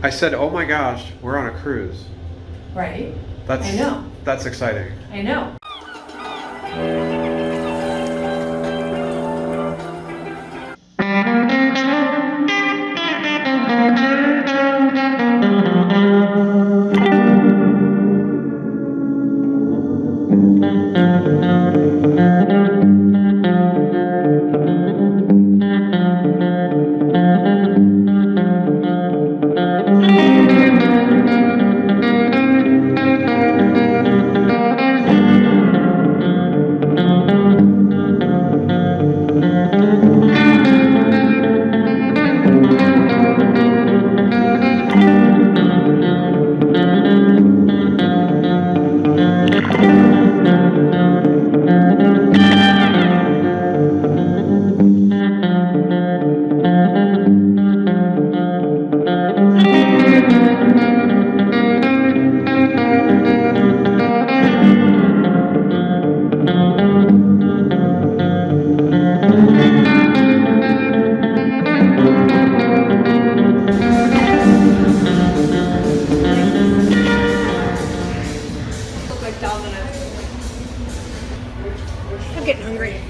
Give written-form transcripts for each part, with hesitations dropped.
I said, oh my gosh, we're on a cruise. Right. That's, I know. That's exciting. I know. I'm getting hungry.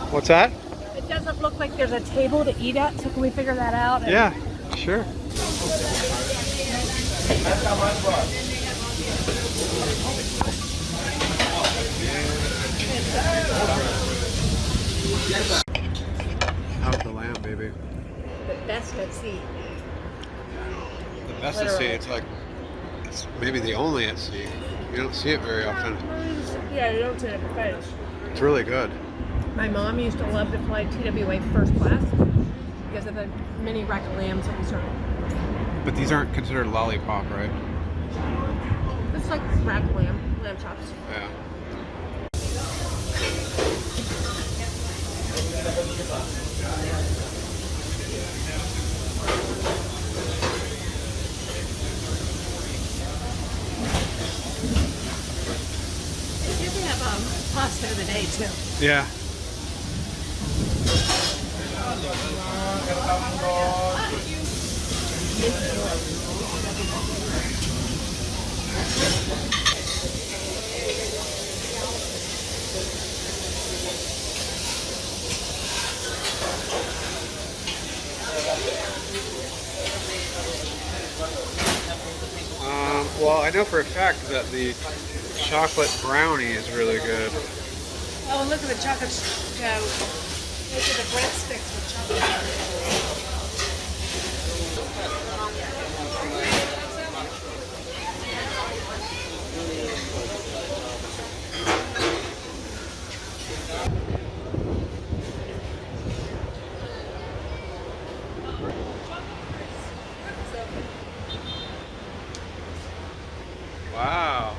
What's that? It doesn't look like there's a table to eat at, so can we figure that out? Yeah, sure. How's the lamb, baby? The best at sea. The best at sea. It's like, it's maybe the only at sea. You don't see it very often. Yeah, you don't see it fish. It's really good. My mom used to love to fly TWA first class because of the mini rack lambs that we serve. But these aren't considered lollipop, right? It's like rack lamb chops. Yeah. They usually have pasta of the day too. Yeah. Well, I know for a fact that the chocolate brownie is really good. Oh, and look at the chocolate. Look at the breadsticks with chocolate. Wow.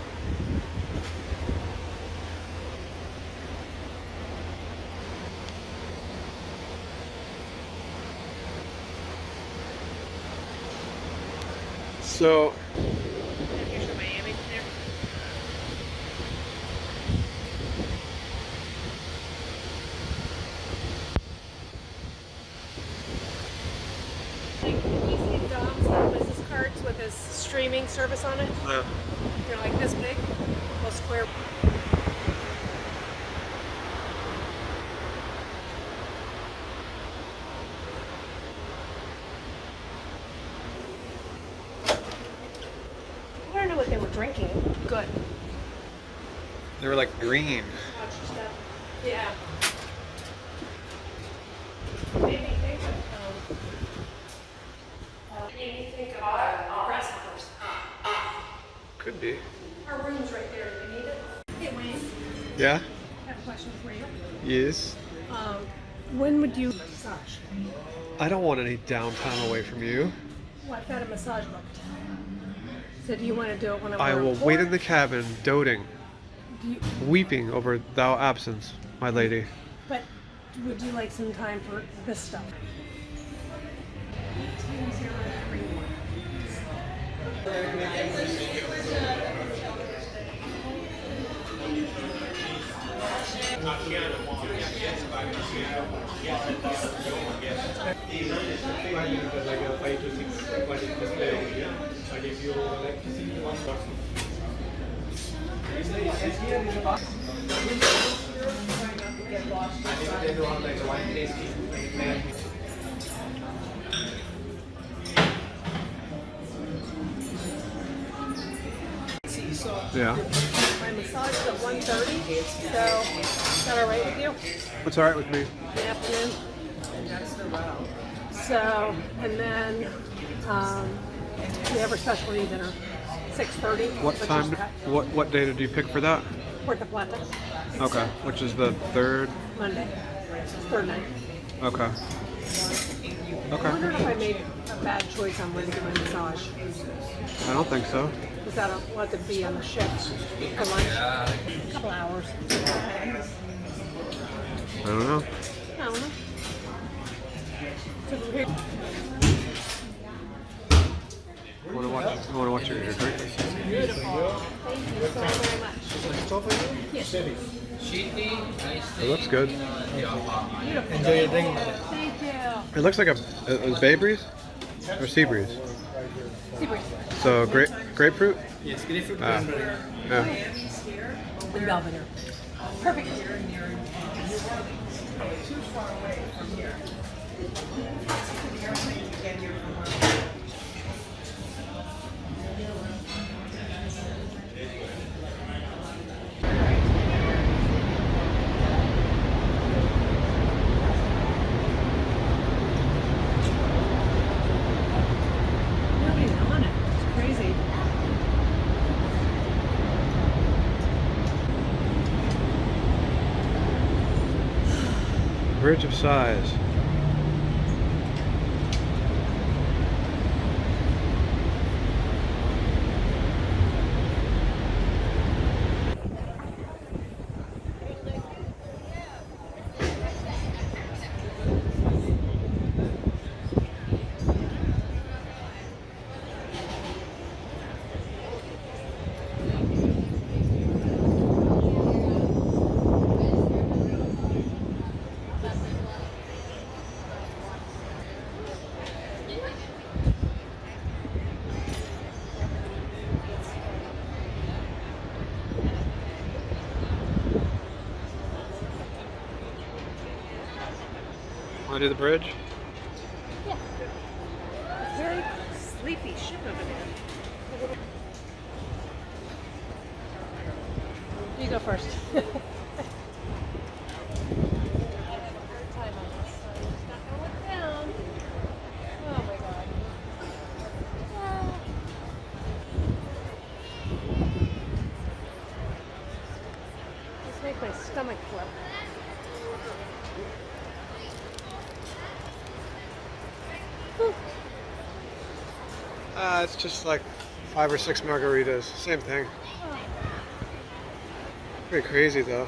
So, business cards with his streaming service on it. They're like this big, little square. I don't know what they were drinking. Good. they were like green. Yeah. Maybe think of grasshoppers. Could be. Our room's right there. Do you need it? Hey, Wayne. Yeah? I have a question for you. Yes. When would you massage? I don't want any downtime away from you. Well, I've got a massage booked. So do you want to do it when I'm I on will tour? wait in the cabin, doting, Do you, weeping over thou absence, my lady. But would you like some time for this stuff? 18031. Like a 5 to 6 quality display over here. But if you like to see the one box. They do have like wine tasting. Yeah. My massage is at 1:30, so is that all right with you? What's all right with me? In the afternoon. So, and then we have our specialty dinner, 6:30. What time? What day did you pick for that? Puerto Plata, Okay, which is the third. Monday, third night. Okay. I Okay. wondered if I made a bad choice on when to do my massage. I don't think so. Because I don't want to be on the ship for lunch. A couple hours. I don't know. I don't know. So from here- I want to watch your drink. Beautiful. Thank you so very much. Yes. It looks good. Beautiful. Enjoy your drink. Thank you. It looks like a Bay Breeze or Sea Breeze. Sea breeze. So grapefruit. Yes, grapefruit Ah. cranberry. Yeah. And Belvedere. Perfect. Nobody's on it. It's crazy. Bridge of Sighs. Want to do the bridge? Yeah. Very sleepy ship over there. You go first. Just make my stomach flip. It's just like 5 or 6 margaritas. Same thing. Pretty crazy though.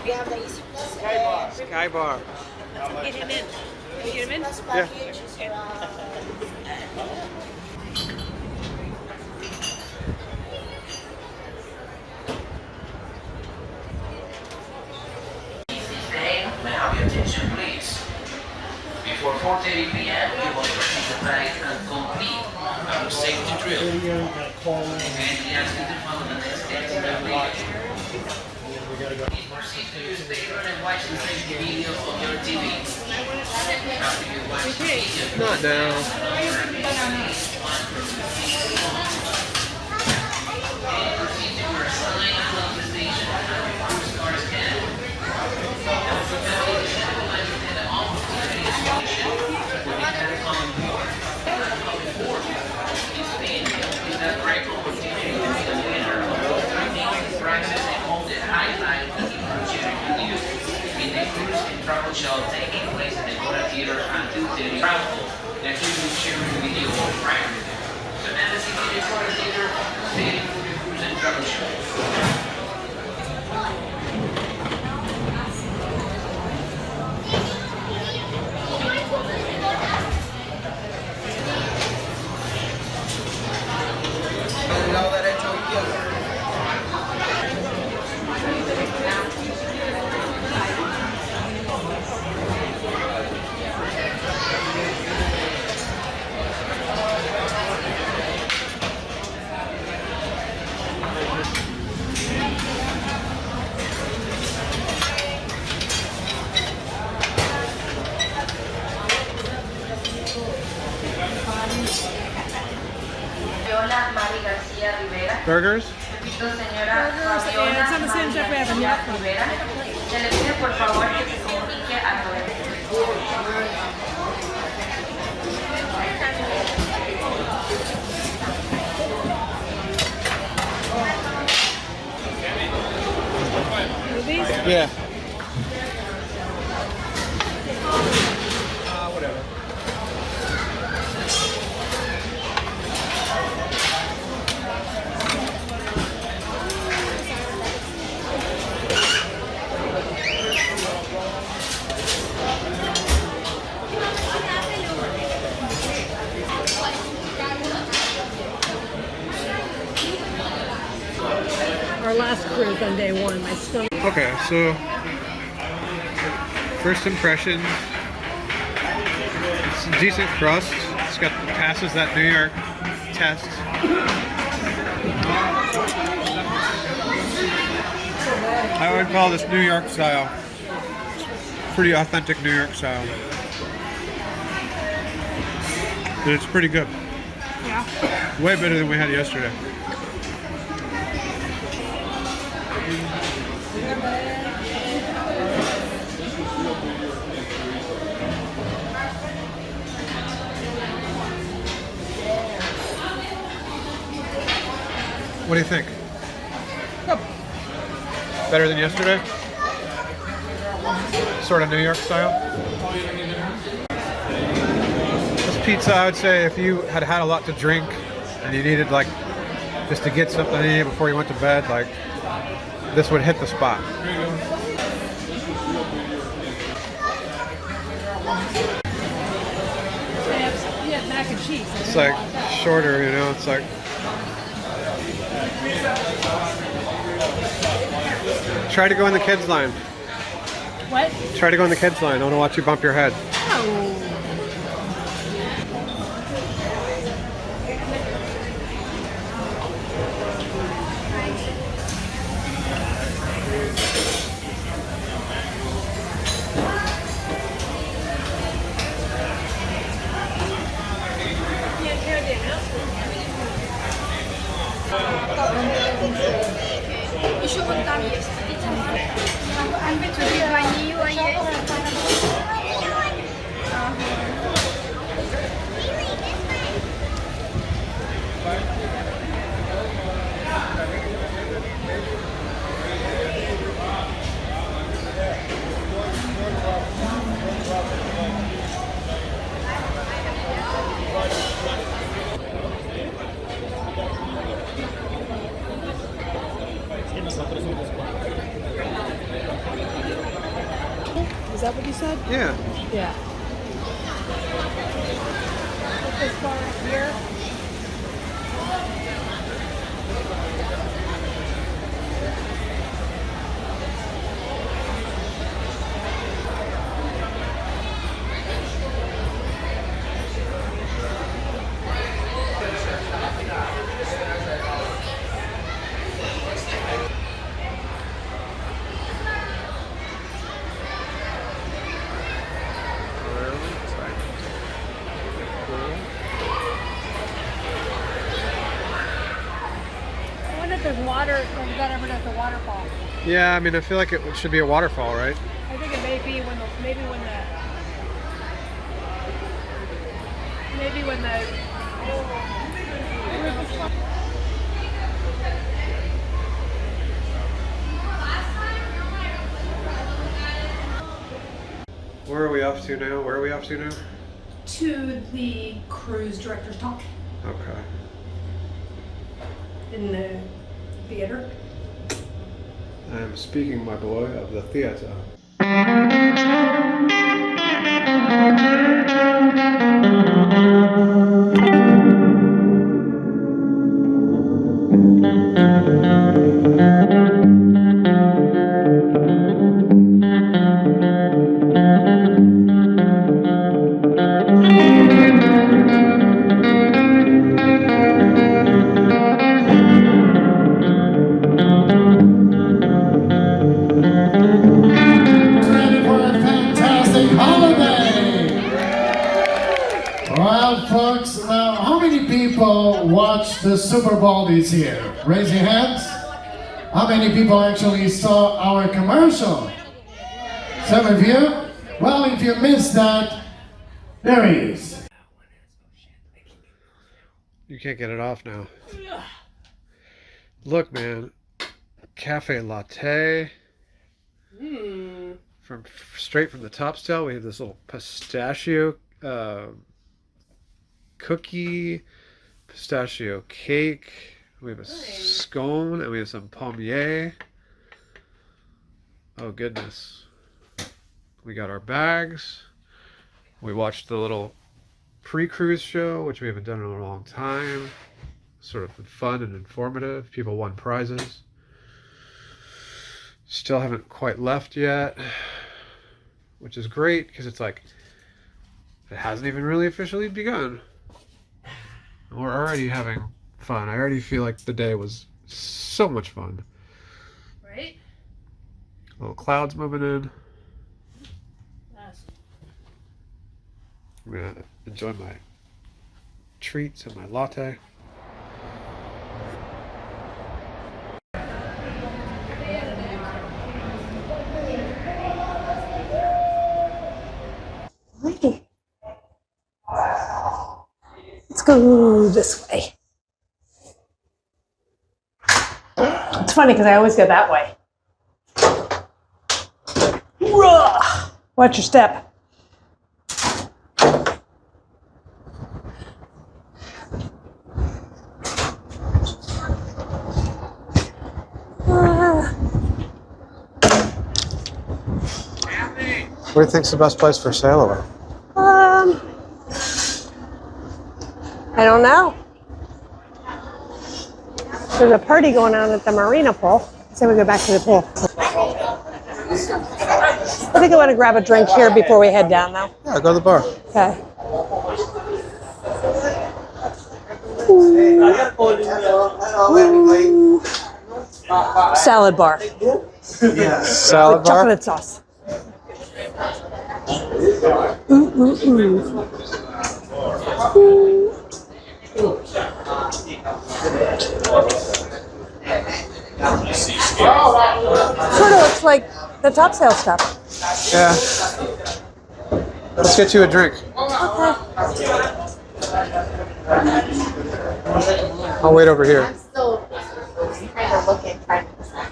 We have the Easy Plus. Sky bar. Get him in. Can we get him in? Plus Yeah. package is May I have your attention, please? Before 4:30 p.m., you will participate and complete our safety drill. We kindly ask you to follow the next steps in the video. Please proceed to your speaker and watch the safety video on your TV. After you watch the video, Not now. proceed to your assigned closing station at the cruise car scan. Is that right? Burgers? Burgers, and it's on the same stuff we have in Yacht Club. These? Yeah. Whatever. Our last cruise on day one, my stomach. Okay, so first impression. It's a decent crust. It's got passes that New York test. I would call this New York style. Pretty authentic New York style. And it's pretty good. Yeah. Way better than we had yesterday. What do you think? Better than yesterday? Sort of New York style? This pizza, I would say, if you had had a lot to drink and you needed, like, just to get something in you before you went to bed, like, this would hit the spot. Yeah, mac and cheese. It's like shorter, you know, it's like... Try to go in the kids line. What? Try to go in the kids line. I want to watch you bump your head. Oh. Еще вон там есть. Ванилла есть. Is that what you said? Yeah. Yeah. Put this bar right here. There's water, or you got ever at the waterfall. Yeah, I mean, I feel like it should be a waterfall, right? I think it may be when the Where are we off to now? Where are we off to now? to the cruise director's talk Okay. in the theater. I'm speaking, my boy, of the theater. Well, folks, now how many people watched the Super Bowl this year? Raise your hands. How many people actually saw our commercial? Some of you? Well, if you missed that, there he is. You can't get it off now. Look, man. Cafe latte. From straight from the top style, we have this little pistachio cookie, pistachio cake. We have a scone, and we have some palmier. Oh goodness! We got our bags. We watched the little pre-cruise show, which we haven't done in a long time. Sort of fun and informative. People won prizes. Still haven't quite left yet, which is great because it's like it hasn't even really officially begun. We're already having fun. I already feel like the day was so much fun. Right? Little clouds moving in. Yes. I'm gonna enjoy my treats and my latte. Let's go this way. It's funny because I always go that way. Ruh! Watch your step. What do you think's the best place for sail away? I don't know. There's a party going on at the Marina Pool. So we go back to the pool. I think I want to grab a drink here before we head down, though. Yeah, go to the bar. Okay. Salad bar. Salad With bar? chocolate sauce. Ooh. Sort of looks like the topsail stuff. Yeah. Let's get you a drink. Okay. I'll wait over here. I'm still kind of looking, trying to decide.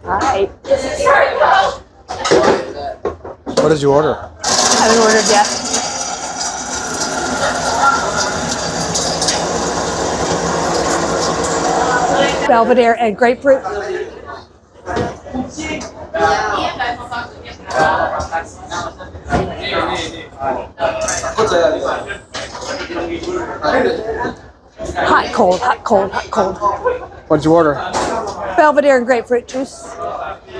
All right. What did you order? Haven't ordered yet. Belvedere and grapefruit. Hot, cold, hot, cold, hot, cold. What did you order? Belvedere and grapefruit juice.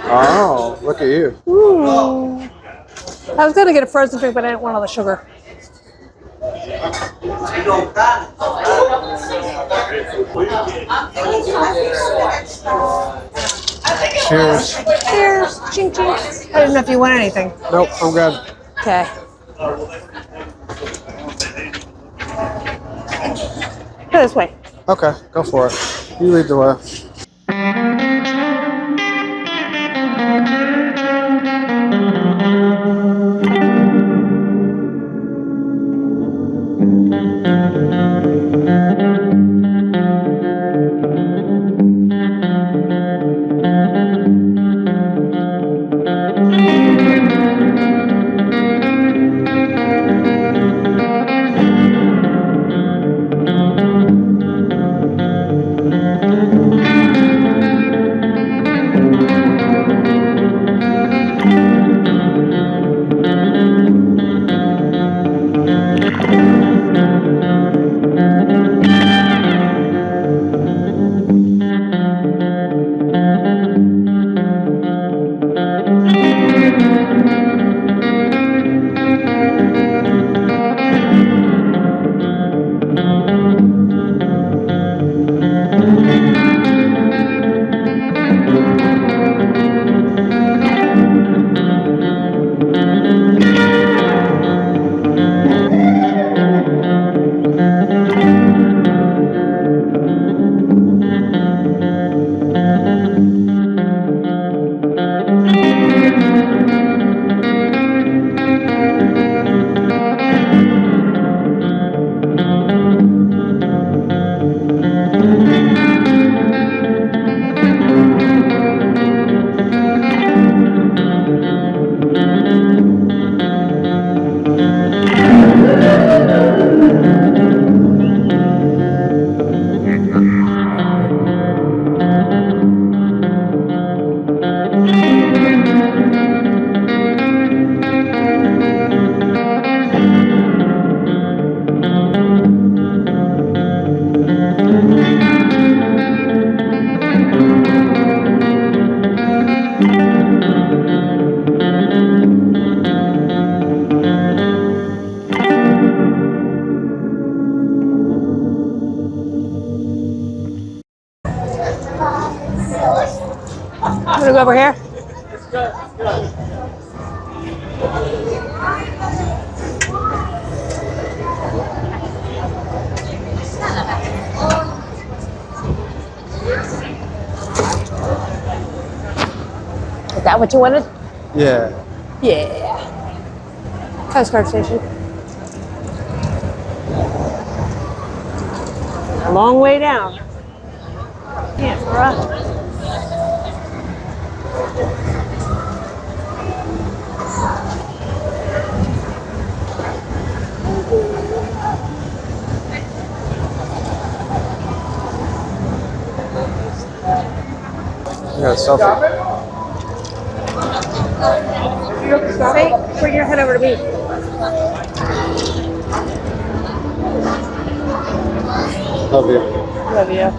Oh, look at you. Ooh. I was going to get a frozen drink, but I didn't want all the sugar. Cheers. Cheers. Ching, ching. I didn't know if you want anything. Nope, I'm good. Okay. Go this way. Okay, go for it. You lead the way. I'm gonna go over here. Is that what you wanted? Yeah. Yeah. Coast Guard Station. A long way down. Yeah, for us. You got a selfie. Say, bring your head over to me. Love you. Love you.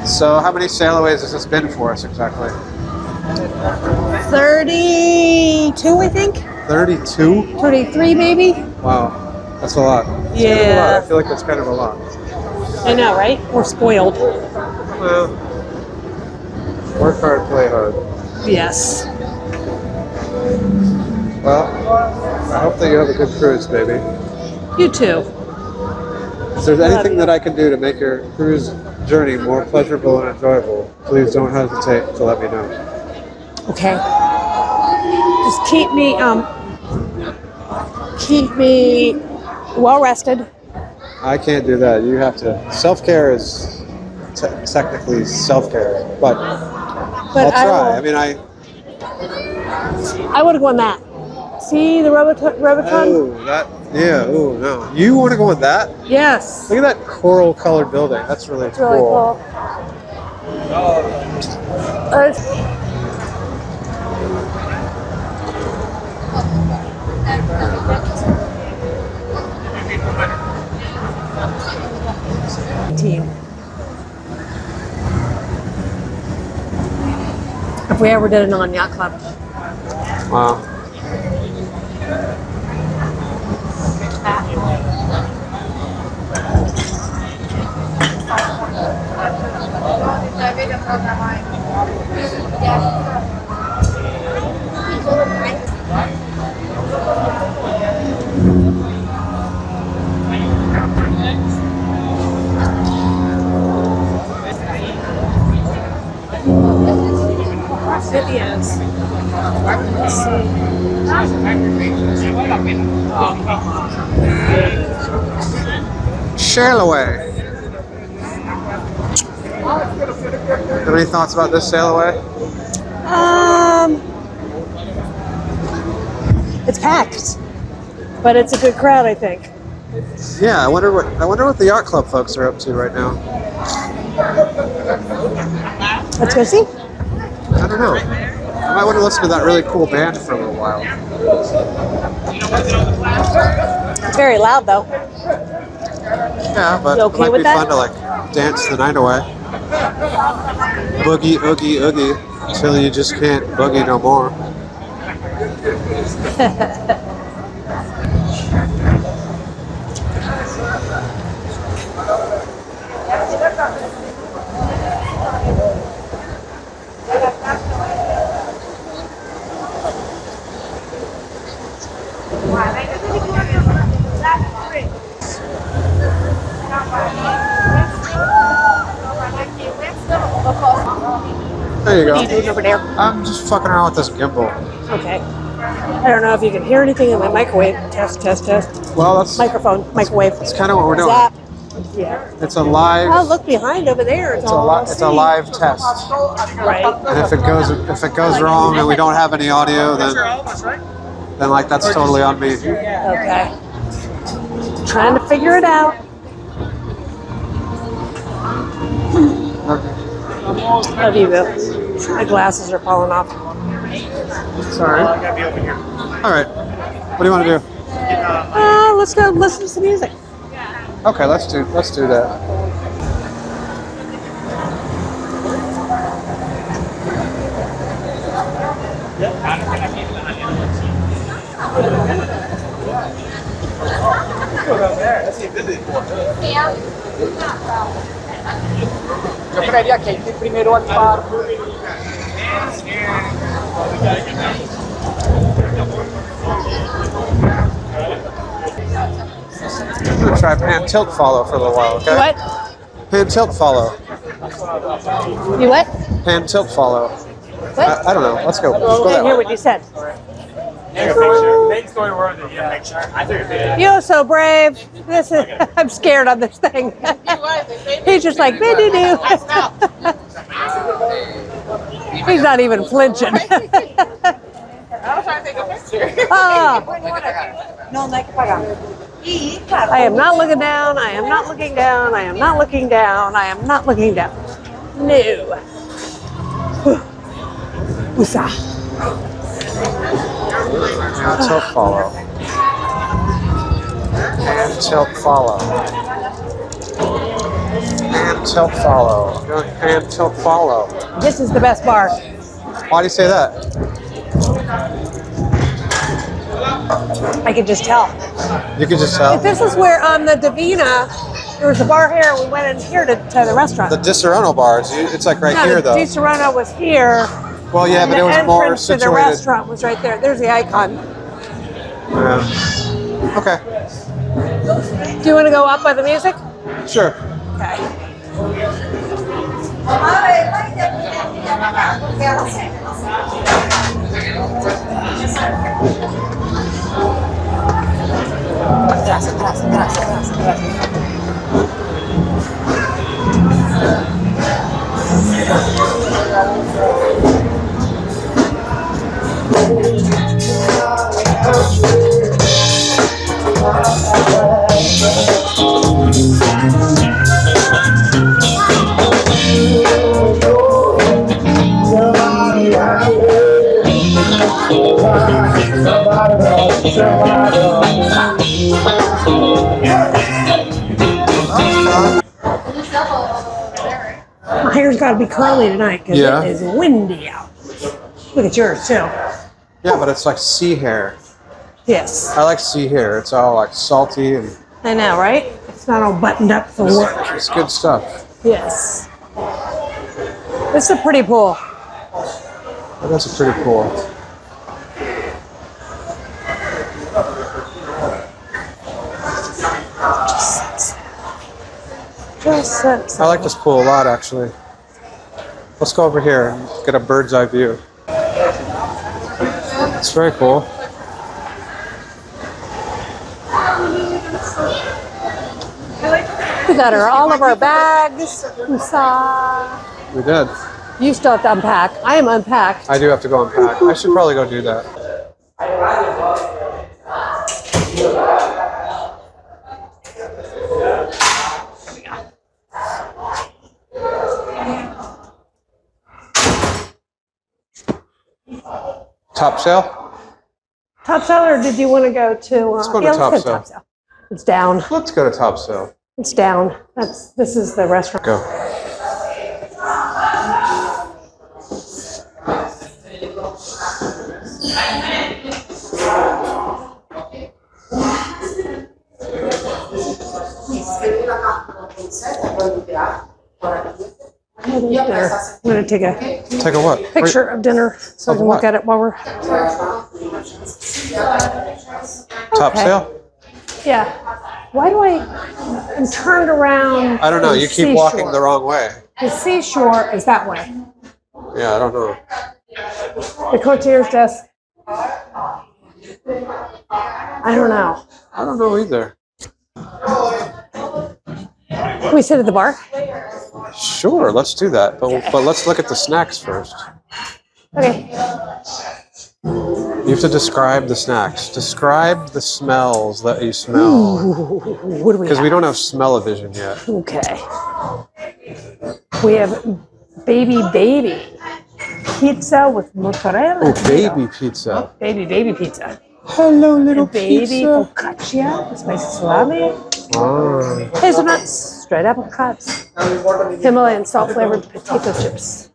So how many sailaways has this been for us exactly? 32, I think. 32? 33, maybe. Wow. That's a lot. That's Yeah. kind of a lot. I feel like that's kind of a lot. I know, right? We're spoiled. Well, work hard, play hard. Yes. Well, I hope that you have a good cruise, baby. You too. If there's anything that I can do to make your cruise journey more pleasurable and enjoyable, please don't hesitate to let me know. Okay. Just keep me well rested. I can't do that. You have to. Self-care is technically self-care, but I'll try. I would have gone that. See the Roboton? Oh, that, yeah, oh, no. You want to go with that? Yes. Look at that coral-colored building. That's really It's really cool. If we ever did it on Yacht Club. Wow. Videos. Sail Away. Have any thoughts about this Sail Away? It's packed, but it's a good crowd, I think. Yeah, I wonder what the Yacht Club folks are up to right now. Let's go see. I don't know. I might want to listen to that really cool band for a little while. It's very loud, though. Yeah, but You okay it might with be that? fun to like dance the night away. Boogie, oogie, oogie, until you just can't boogie no more. There you What are you go. doing over there? I'm just fucking around with this gimbal. Okay. I don't know if you can hear anything in my microwave. Test, test, test. Well, Microphone, microwave. that's kind of what we're doing. Zap. Yeah. It's a live. Oh, look behind over there. It's It's a live test. Right. And if it goes wrong and we don't have any audio, then like that's totally on me. Okay. Trying to figure it out. Love you, Bill. My glasses are falling off. Sorry. All right. What do you want to do? Let's go listen to some music. Okay, let's do that. Yo creería que hay que ir primero al bar. I'm gonna try hand tilt follow for a little while, okay? What? Hand tilt follow. You what? Hand tilt follow. What? I don't know. Let's go. Let's go I didn't that hear way. what you said. Next story worthy, yeah. I think it did. You're so brave. This is. I'm scared on this thing. He's just like, doo. He's not even flinching. Ah. I am not looking down. I am not looking down. I am not looking down. I am not looking down. No. Woosah. Hand tilt follow. Hand tilt follow. Hand tilt follow. Hand tilt follow. This is the best bar. Why do you say that? I can just tell. You can just tell. This is where on the Divina, there was a bar here. We went in here to the restaurant. The Di Serrano bars. It's like right here, the though. Di Serrano was here. Well, yeah, and but the it was more entrance to the situated. restaurant was right there. There's the icon. Yeah. Okay. Do you want to go up by the music? Sure. Okay. My hair's got to be curly tonight because Yeah. it is windy out. Look at yours too. Yeah, but it's like sea hair. Yes. I like sea hair. It's all like salty and I know, right? It's not all buttoned up for work. it's good stuff. Yes. This is a pretty pool. But that's a pretty cool. Just sets. I like this pool a lot, actually. Let's go over here and get a bird's eye view. It's very cool. We got all of our bags. We saw. We did. You still have to unpack. I am unpacked. I do have to go unpack. I should probably go do that. Top Sail? Top Sail, or did you want to go to? Let's go to yeah, Top let's go to Sail. Top Sail. It's down. Let's go to Top Sail. It's down. This is the restaurant. Go. Dinner. I'm going to take a Take a what? picture of dinner so I Of can what? look at it while we're. Top Okay. Sail? Yeah. Why do I'm turned around? I don't know. to You the keep walking seashore. the wrong way. The seashore is that way. Yeah, I don't know. The concierge desk. I don't know. I don't know either. Can we sit at the bar? Sure, let's do that. But let's look at the snacks first. Okay. You have to describe the snacks. Describe the smells that you smell. What do we Because have? we don't have smell-o-vision yet. Okay. We have baby pizza with mozzarella. Oh, baby pizza. Baby pizza. Hello, little baby pizza. focaccia, spicy salami, Oh. hazelnuts, straight apricots, Himalayan salt flavored potato chips.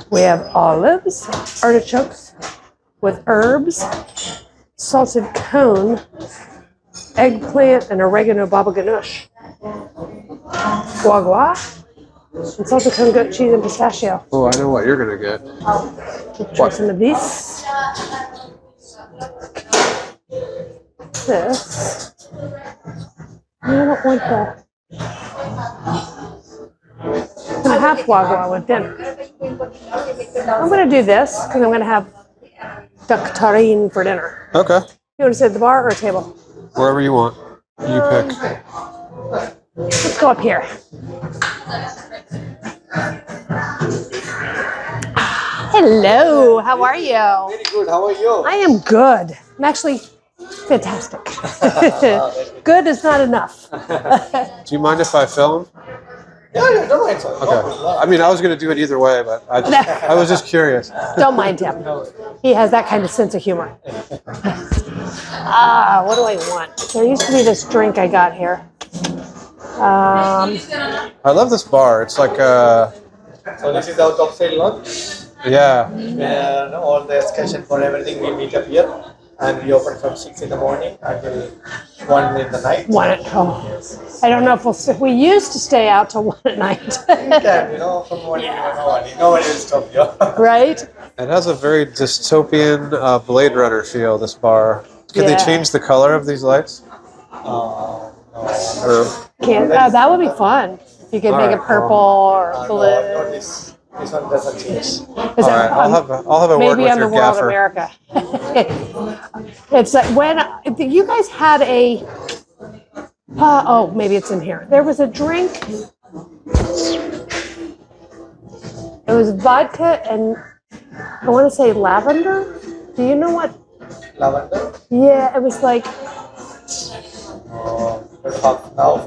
We have olives, artichokes with herbs, salted cone, eggplant, and oregano baba ganoush. Foie gras, and salted cone goat cheese and pistachio. Oh, I know what you're gonna get. Try some of these. This. I don't want the. I'm gonna have foie gras with dinner. I'm gonna do this because I'm gonna have duck tarine for dinner. Okay. You want to sit at the bar or a table? Wherever you want. You pick. Let's go up here. Hello, how are you? Very good. How are you? I am good. I'm actually fantastic. Good is not enough. Do you mind if I film? Yeah, don't mind, sir. Okay. I mean, I was gonna do it either way, but I was just curious. Don't mind him. He has that kind of sense of humor. What do I want? There used to be this drink I got here. I love this bar. It's like So this is our top sale launch. yeah. Where all the excursion for everything we meet up here. And we open from 6 in the morning until 1 in the night. I don't know if we used to stay out till 1 at night. You can, from morning to nobody will stop you. Right? It has a very dystopian Blade Runner feel. This bar. Can they Yeah. change the color of these lights? No. Or That would be fun. You could make it Alright, purple or No, blue. this one doesn't change. Is all it- right, I'll have a word maybe with on the your World gaffer. America. It's like when you guys had a. Maybe it's in here. There was a drink. It was vodka and I want to say lavender. Do you know what? Lavender. Yeah, it was like. We'll talk now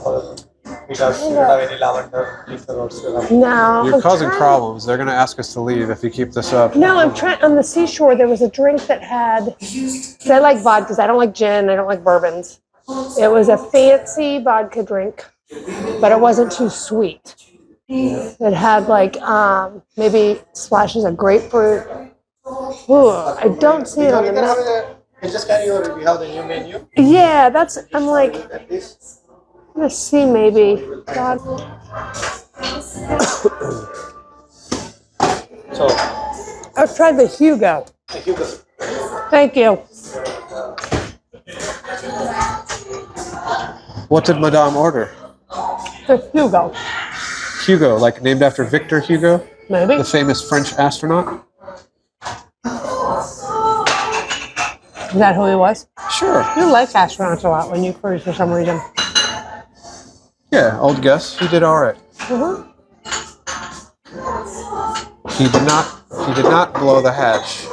because we don't have any lavender liquor also. No. You're I'm causing trying- problems. They're gonna ask us to leave if you keep this up. No, I'm trying. On the seashore, there was a drink that had. Cause I like vodkas. I don't like gin. I don't like bourbons. It was a fancy vodka drink, but it wasn't too sweet. It had like maybe splashes of grapefruit. Ooh, I don't see it on the map. You just carry over. We have the new menu. Yeah, that's. I'm like, At this. let's see, maybe. God. So, I've tried the Hugo. thank you. Thank you. What did Madame order? The Hugo. Hugo, like named after Victor Hugo, Maybe. the famous French astronaut. Is that who he was? Sure. You like astronauts a lot when you cruise for some reason. Yeah, old guess. He did all right. Mm-hmm. He did not blow the hatch.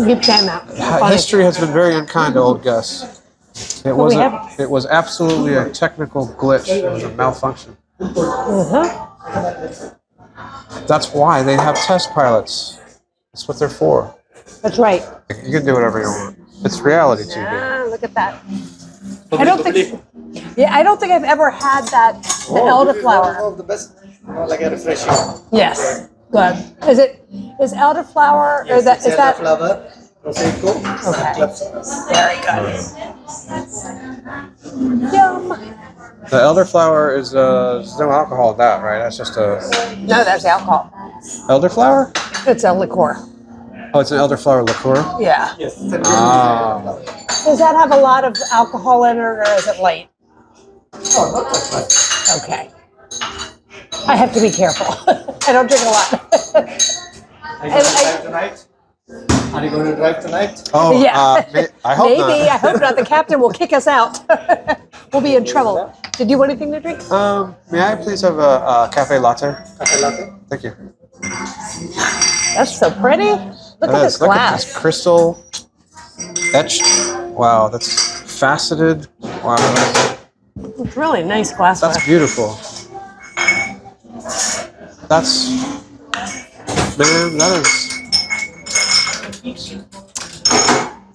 Keep saying that. Funny. History has been very unkind to old Gus. It we wasn't. haven't. It was absolutely a technical glitch. It was a malfunction. Uh-huh. That's why they have test pilots. That's what they're for. That's right. You can do whatever you want. It's reality TV. Look at that. I don't think. Yeah, I don't think I've ever had that. The elderflower. One of the best, like a refreshing. Yes. Good. Is elderflower or that is that? Flower, Prosecco, Okay. Club. Very good. Yum. The elderflower is there's no alcohol in that, right? That's just a No, there's alcohol. elderflower. It's a liqueur. Oh, it's an elderflower liqueur. Yeah. Yes. Ah. Does that have a lot of alcohol in it, or is it light? Oh, not that much. Okay. I have to be careful. I don't drink a lot. Are you going to drive tonight? Are you going to drive tonight? Oh, Yeah. I hope Maybe. not. I hope not. The captain will kick us out. We'll be in trouble. Did you want anything to drink? May I please have a cafe latte? Cafe latte? Thank you. That's so pretty. Look at this Look at glass. this crystal etched. Wow, that's faceted. Wow, It's really nice glassware. that's beautiful. That's, man,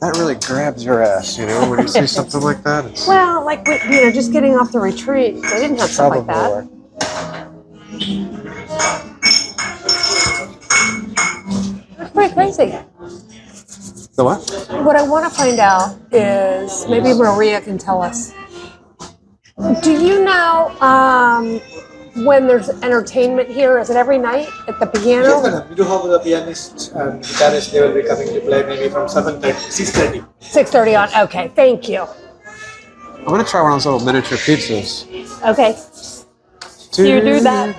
that really grabs your ass, you know, when you see something like that. It's Well, like, you know, just getting off the retreat, they didn't have stuff like that. like, It's pretty crazy. the what? What I want to find out is maybe Maria can tell us. Do you know when there's entertainment here? Is it every night at the Yes, piano? madam. We do have the pianist and guitarist. They will be coming to play maybe from 7:30, 6:30. 6:30 on. Okay, thank you. I'm gonna try one of those little miniature pizzas. Okay, you do that.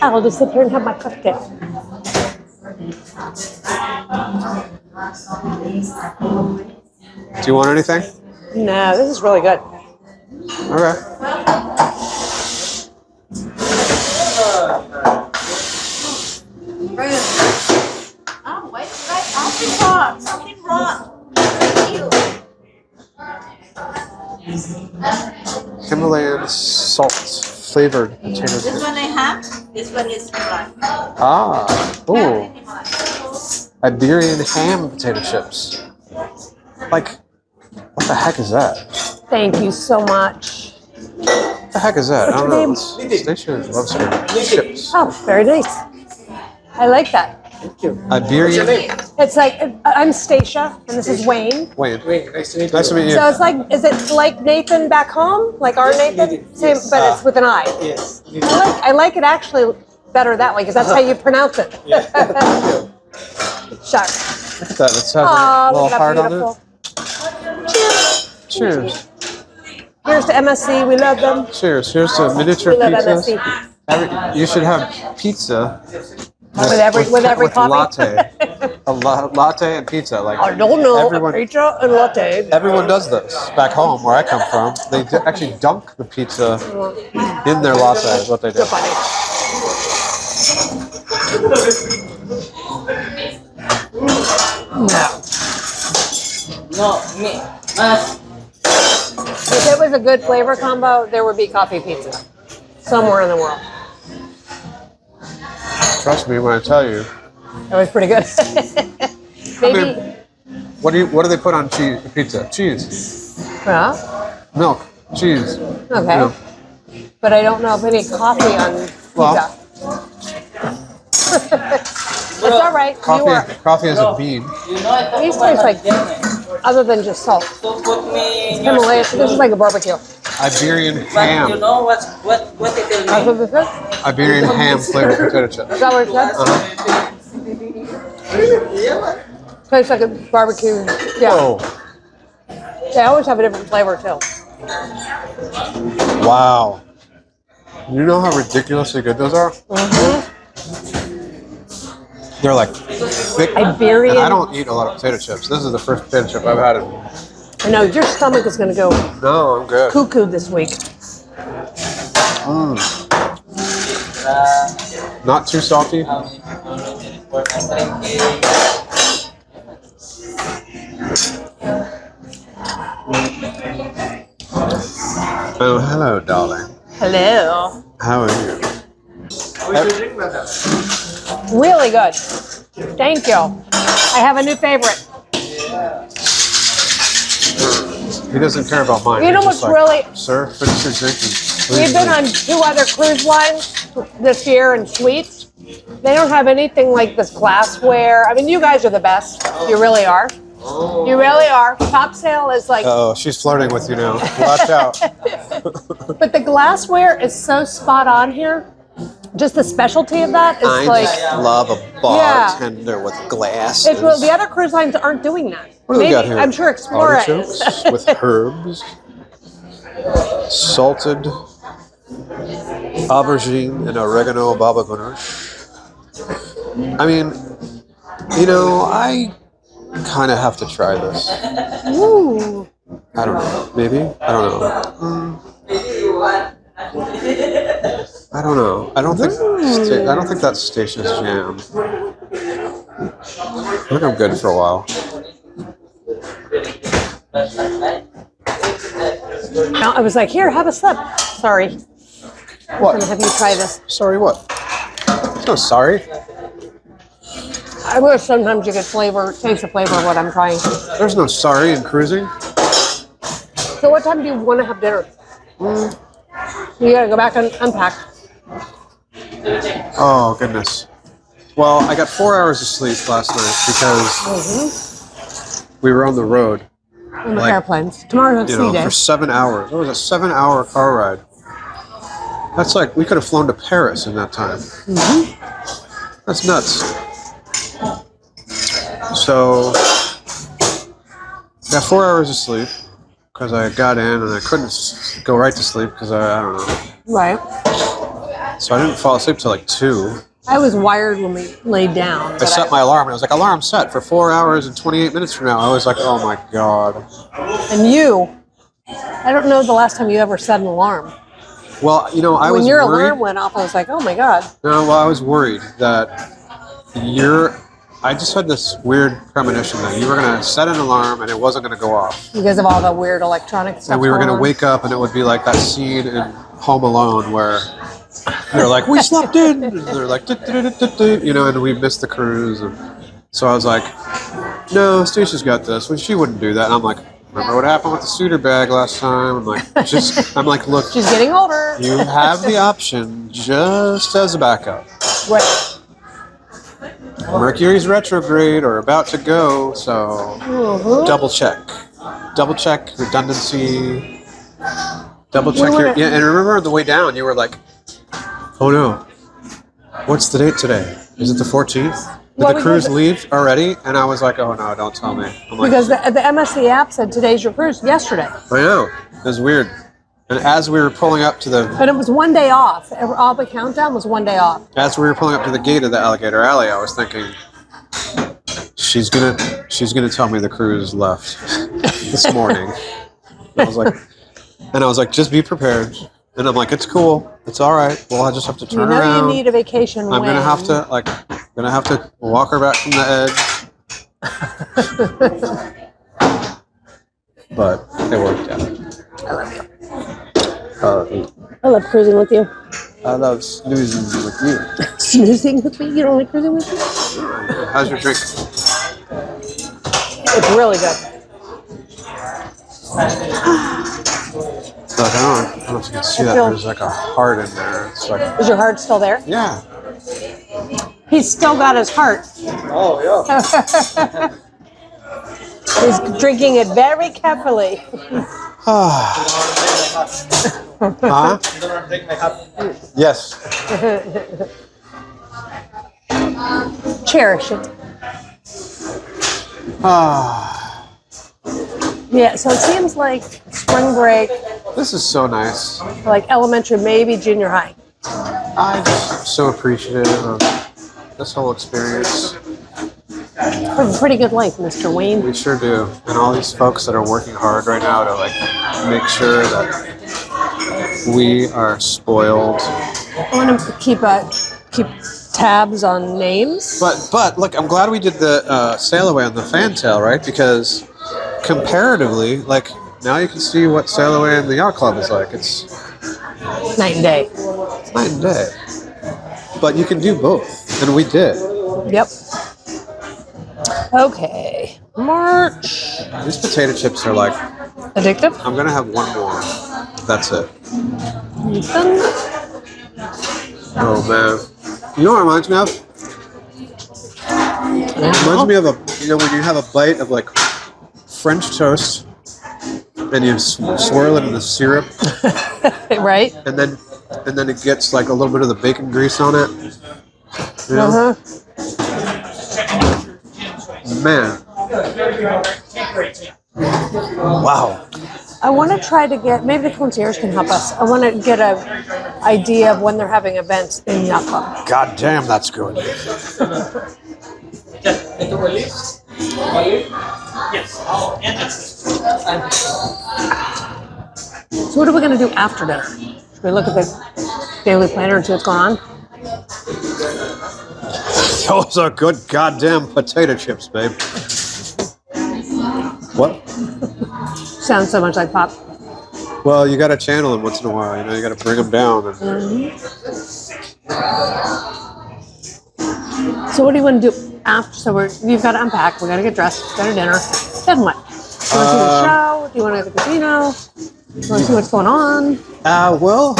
I'll just sit here and have my cocktail. Do you want anything? No, this is really good. Okay. Oh, wait, something wrong. Something wrong. Thank you. Himalayan salt flavored potato This chips. one I have. This one is right. Ah, ooh. Iberian ham potato chips. Like, what the heck is that? Thank you so much. What the heck is that? I don't know. Station loves her chips. Oh, very nice. I like that. Thank you. Iberian. It's like, I'm Stacia, and this is Wayne. Wait, Wait, nice to meet nice to meet you. So it's like, is it like Nathan back home? Like our Nathan? Same, Yes. but it's with an I. Yes. I like it actually better that way, because that's how you pronounce it. Sharp. Look at that. Let's have Oh, a little look at heart that on beautiful. it. Cheers. Here's to MSC, we love them. Cheers. Here's to miniature We love pizzas. MSC. You should have pizza With every coffee. latte. Latte and pizza. Like I don't know, Everyone, pizza and latte. everyone does this back home where I come from. They actually dunk the pizza in their latte. Is what they do. So funny. No, me. If it was a good flavor combo, there would be coffee pizza somewhere in the world. Trust me when I tell you. That was pretty good. Maybe, What do they put on cheese pizza? Cheese, yeah, milk, cheese. okay. Yeah. But I don't know if any coffee on pizza. Well- It's all right. You are. Coffee is a bean. You know, I These talk about taste like, German. other than just salt. So put me in your Himalaya. This is like a barbecue. Iberian But you ham. know what it That's will what mean? this is? Iberian ham flavored potato chips. Is that what it said? Tastes like a barbecue. Yeah. Whoa. They always have a different flavor too. Wow. You know how ridiculously good those are? They're like thick. Iberian. And I don't eat a lot of potato chips. This is the first potato chip I've had. I know your stomach is going to go No, I'm good. cuckoo this week. Not too salty. Oh, hello, darling. Hello. How are you? How is your drink, madam? Really good. Thank you. I have a new favorite. He doesn't care about mine. You know He's just what's really- Sir, finish your drinking. We've been on 2 other cruise lines this year in suites. They don't have anything like this glassware. I mean, you guys are the best. You really are. You really are. Top Sail is like, Oh, she's flirting with you now. Watch out. but the glassware is so spot on here. Just the specialty of that is like, love a Yeah. bartender with glasses. it's, well, the other cruise lines aren't doing that. What do we got here? I'm sure Explorer is. Artichokes with herbs, salted aubergine and oregano baba ganoush. I mean, you know, I kind of have to try this. Ooh. I don't know. Maybe? I don't know. I don't know. I don't think that's Stacia's jam. I think I'm good for a while. No, I was like, here, have a sip. Sorry. I'm What? going to have you try this. Sorry what? No, sorry. I wish sometimes you could taste the flavor of what I'm trying. There's no sorry in cruising. So what time do you want to have dinner? You gotta go back and unpack. Oh, goodness. Well, I got 4 hours of sleep last night because we were on the road. On the airplanes. Tomorrow's a sea day. For 7 hours. It was a 7-hour car ride. That's like, we could have flown to Paris in that time. That's nuts. So, got 4 hours of sleep because I got in and I couldn't go right to sleep because I don't know. Right. So I didn't fall asleep till like 2. I was wired when we laid down. I set my alarm and I was like, alarm set for 4 hours and 28 minutes from now. I was like, oh my God. And I don't know the last time you ever set an alarm. Well, you know, I was When your worried. alarm went off, I was like, oh my God. No, well, I was worried that I just had this weird premonition that you were going to set an alarm and it wasn't going to go off. Because of all the weird electronic stuff. And we were going to on. wake up and it would be like that scene in Home Alone where they're like, we slept in. And they're like, you know, and we missed the cruise. And so I was like, no, Stacia's got this. Well, she wouldn't do that. And I'm like, remember what happened with the suitor bag last time? I'm like, look. She's getting older. You have the option just as a backup. Right. Mercury's retrograde or about to go, so double check. Double check redundancy. Double check your. Yeah, and remember on the way down, you were like, oh no. What's the date today? Is it the 14th? Did the cruise leave already? And I was like, oh no, don't tell me. I'm like, because the MSC app said today's your cruise yesterday. I know. It was weird. And as we were pulling up to the... But it was 1 day off. All the countdown was 1 day off. As we were pulling up to the gate of the Alligator Alley, I was thinking, she's gonna tell me the cruise left this morning. I was like, just be prepared. And I'm like, it's cool. It's all right. Well, I just have to turn around. You need a vacation. I'm gonna have to walk her back from the edge. But it worked out. I love you. I love you. I love cruising with you. I love snoozing with you. Snoozing with me? You don't like cruising with me? How's your drink? It's really good. Look, I don't know if you can see that. There's like a heart in there. It's like, Is your heart still there? yeah. He's still got his heart. Oh, yeah. He's drinking it very carefully. Huh? You don't want to drink my cup? Yes. Cherish it. Ah. Yeah, so it seems like spring break, This is so nice. like elementary, maybe junior high. I'm so appreciative of this whole experience. Pretty good life, Mr. Wayne. We sure do. And all these folks that are working hard right now to like make sure that we are spoiled. I want to keep tabs on names. But look, I'm glad we did the sail away on the fantail, right? Because comparatively, like now you can see what sail away in the Yacht Club is like. It's Night and day. night and day. But you can do both, and we did. Yep. Okay. March. These potato chips are like, Addictive? I'm gonna have one more. That's it. Ethan. Oh man. You know what it reminds me of? It reminds me of when you have a bite of like French toast and you swirl it in the syrup Right? and then it gets like a little bit of the bacon grease on it. You know? Uh-huh. Man. Wow. I want to try to get, maybe the concierge can help us. I want to get an idea of when they're having events in Yacht Club. God damn, that's good. So what are we going to do after dinner? Should we look at the daily planner and see what's going on? Those are good goddamn potato chips, babe. What? Sounds so much like Pop. Well, you got to channel them once in a while. You know, you got to bring them down. So what do you want to do aft, so you've got to unpack. We got to get dressed, go to dinner. Then what? Do you want to see the show? Do you want to go to the casino? Do you want to see what's going on? Well,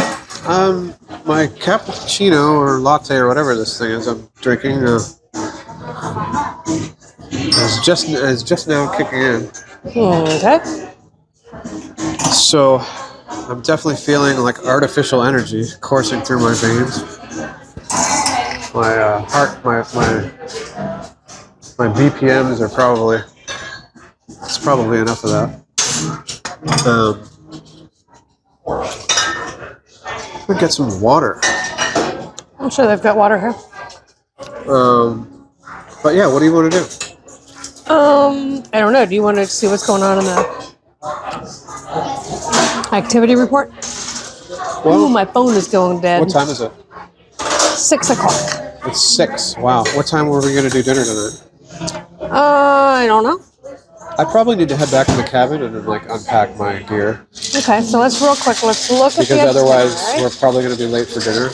my cappuccino or latte or whatever this thing is I'm drinking is just now kicking in. Okay. So I'm definitely feeling like artificial energy coursing through my veins. My heart, my BPMs are probably. It's probably enough of that. Let me get some water. I'm sure they've got water here. But yeah, what do you want to do? I don't know. Do you want to see what's going on in the activity report? Well, Ooh, my phone is going dead. what time is it? 6 o'clock. It's 6. Wow. What time were we going to do dinner tonight? I don't know. I probably need to head back to the cabin and then unpack my gear Okay, so let's real quick. Let's look at the because otherwise itinerary. we're probably going to be late for dinner.